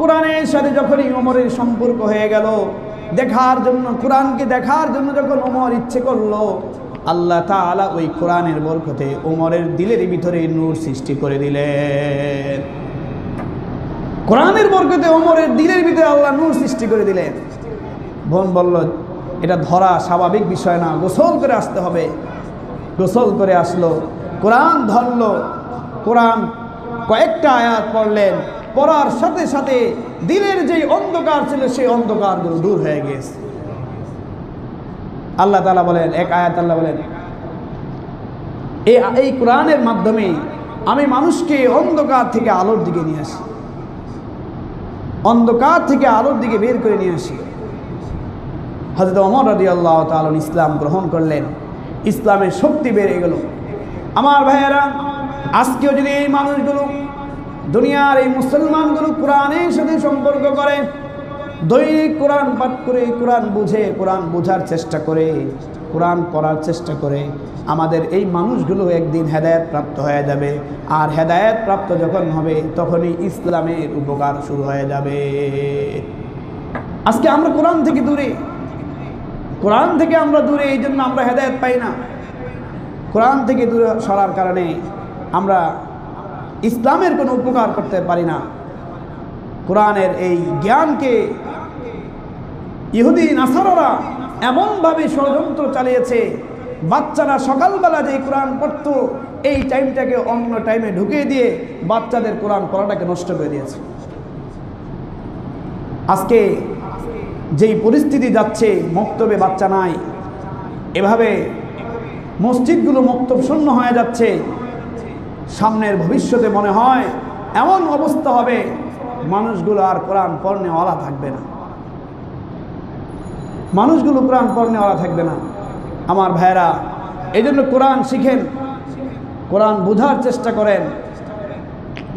কোরআনের সাথে যখনই ওমরের সম্পর্ক হয়ে গেল, দেখার জন্য, কোরআনকে দেখার জন্য যখন ওমর ইচ্ছে করলো, আল্লাহ তাআলা ওই কোরআনের বরকতে ওমরের দিলের ভিতরে নূর সৃষ্টি করে দিলেন। কোরআনের বরকতে ওমরের দিলের ভিতরে আল্লাহ নূর সৃষ্টি করে দিলেন। বোন বলল, এটা ধরা স্বাভাবিক বিষয় না, গোসল করে আসতে হবে। গোসল করে আসলো, কোরআন ধরলো, কোরআন কয়েকটা আয়াত পড়লেন, পড়ার সাথে সাথে দিলের যে অন্ধকার ছিল সেই অন্ধকারগুলো দূর হয়ে গেছে। আল্লাহ তাআলা বলেন, এক আয়াত আল্লাহ বলেন, এই কোরআনের মাধ্যমে আমি মানুষকে অন্ধকার থেকে আলোর দিকে নিয়ে আসি, অন্ধকার থেকে আলোর দিকে বের করে নিয়ে আসি। হযরত ওমর রাদিয়াল্লাহু তাআলা ইসলাম গ্রহণ করলেন, ইসলামের শক্তি বেড়ে গেল। আমার ভাইয়েরা, আজকেও যদি এই মানুষগুলো, দুনিয়ার এই মুসলমানগুলো কোরআনের সাথে সম্পর্ক করে, দৈনিক কোরআন পাঠ করে, কোরআন বুঝে, কোরআন বোঝার চেষ্টা করে, কোরআন পড়ার চেষ্টা করে, আমাদের এই মানুষগুলো একদিন হেদায়েত প্রাপ্ত হয়ে যাবে। আর হেদায়েত প্রাপ্ত যখন হবে, তখনই ইসলামের উপকার শুরু হয়ে যাবে। আজকে আমরা কোরআন থেকে দূরে, কোরআন থেকে আমরা দূরে, এই জন্য আমরা হেদায়েত পাই না। কোরআন থেকে দূরে সরার কারণে আমরা ইসলামের কোনো উপকার করতে পারি না। কোরআনের এই জ্ঞানকে ইহুদি নাসারারা এমনভাবে ষড়যন্ত্র চালিয়েছে, বাচ্চারা সকালবেলা যে কোরআন পড়তো, এই টাইমটাকে অন্য টাইমে ঢুকিয়ে দিয়ে বাচ্চাদের কোরআন পড়াটাকে নষ্ট করে দিয়েছে। আজকে যেই পরিস্থিতি যাচ্ছে, মক্তবে বাচ্চা নাই, এভাবে মসজিদগুলো মক্তব শূন্য হয়ে যাচ্ছে। সামনের ভবিষ্যতে মনে হয় এমন অবস্থা হবে, মানুষগুলো আর কোরআন পড়নেওয়ালা থাকবে না, মানুষগুলো কোরআন পড়নেওয়ালা থাকবে না। আমার ভাইয়েরা, এই জন্য কোরআন শিখেন, কোরআন বোঝার চেষ্টা করেন,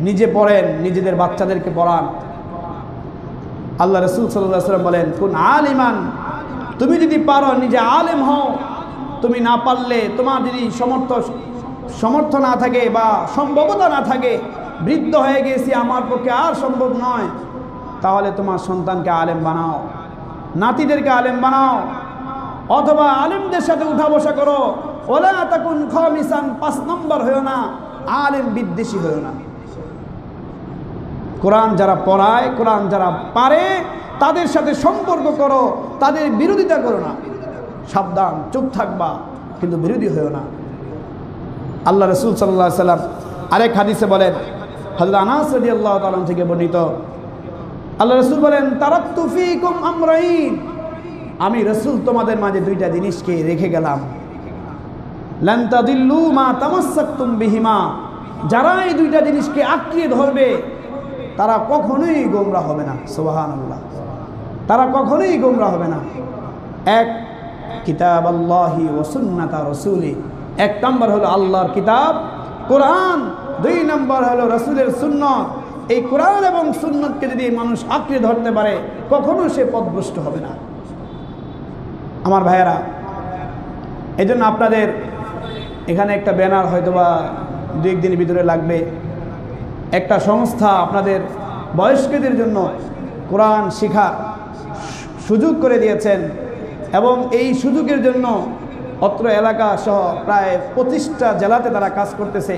নিজে পড়েন, নিজেদের বাচ্চাদেরকে পড়ান। আল্লাহ রাসূল সাল্লাল্লাহু আলাইহি ওয়াসাল্লাম বলেন, কুন আলিমান, তুমি যদি পারো নিজে আলেম হও, তুমি না পারলে, তোমার যদি সমর্থ না থাকে বা সম্ভবতা না থাকে, বৃদ্ধ হয়ে গেছি, আমার পক্ষে আর সম্ভব নয়, তাহলে তোমার সন্তানকে আলেম বানাও, নাতিদেরকে আলেম বানাও, অথবা আলেমদের সাথে উঠা বসা করো। ওলা তাকুন খামিসান, 5 নম্বর হয়েও না, আলেম বিদ্বেষী হয়েও না। কোরআন যারা পড়ায়, কোরআন যারা পারে, তাদের সাথে সম্পর্ক করো, তাদের বিরোধিতা করো না। সাবধান, চুপ থাকবা, কিন্তু বিরোধী হয়েও না। আল্লাহ রাসূল সাল্লাল্লাহু আলাইহি ওয়াসাল্লাম আরেক হাদিসে বলেন, হযরত আনাস রাদিয়াল্লাহু তাআলা থেকে বর্ণিত, আল্লাহ রাসূল বলেন, তারাকতু ফীকুম আমরাইন, আমি রাসূল তোমাদের মাঝে 2টা জিনিসকে রেখে গেলাম। লান তাদিল্লু মা তামাসসাকতুম বিহিমা, যারা এই 2টা জিনিসকে আঁকড়িয়ে ধরবে, তারা কখনোই গোমরাহ হবে না। সুবহানাল্লাহ, তারা কখনোই গোমরাহ হবে না। এক, কিতাব আল্লাহি ওয়া সুন্নাতা রাসূলি, 1 নম্বর হলো আল্লাহর কিতাব কোরআন, 2 নম্বর হলো রাসূলের সুন্নাত। এই কোরআন এবং সুন্নাতকে যদি মানুষ আঁকড়ে ধরতে পারে, কখনো সে পথভ্রষ্ট হবে না। আমার ভাইয়েরা, এই জন্য আপনাদের এখানে একটা ব্যানার হয়তোবা 2-1 দিনের ভিতরে লাগবে। একটা সংস্থা আপনাদের বয়স্কদের জন্য কোরআন শেখার সুযোগ করে দিয়েছেন, এবং এই সুযোগের জন্য অত্র এলাকা সহ প্রায় 25টা জেলাতে তারা কাজ করতেছে।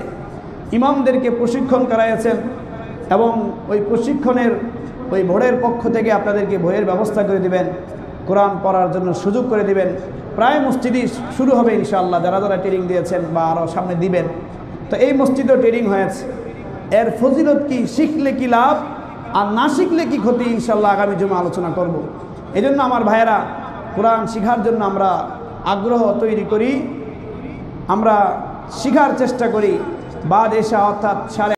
ইমামদেরকে প্রশিক্ষণ করাইছেন, এবং ওই প্রশিক্ষণের ওই বোর্ডের পক্ষ থেকে আপনাদেরকে বইয়ের ব্যবস্থা করে দিবেন, কোরআন পড়ার জন্য সুযোগ করে দিবেন। প্রায় মসজিদই শুরু হবে ইনশাআল্লাহ, যারা যারা ট্রেনিং দিয়েছেন বা আরও সামনে দিবেন। তো এই মসজিদেও ট্রেনিং হয়েছে। এর ফজিলত কি, শিখলে কি লাভ আর না শিখলে কি ক্ষতি, ইনশাআল্লাহ আগামী জুমা আলোচনা করব। এই জন্য আমার ভাইয়েরা, কোরআন শিখার জন্য আমরা আগ্রহ তৈরি করি, আমরা শিখার চেষ্টা করি। বাদ এশা অর্থাৎ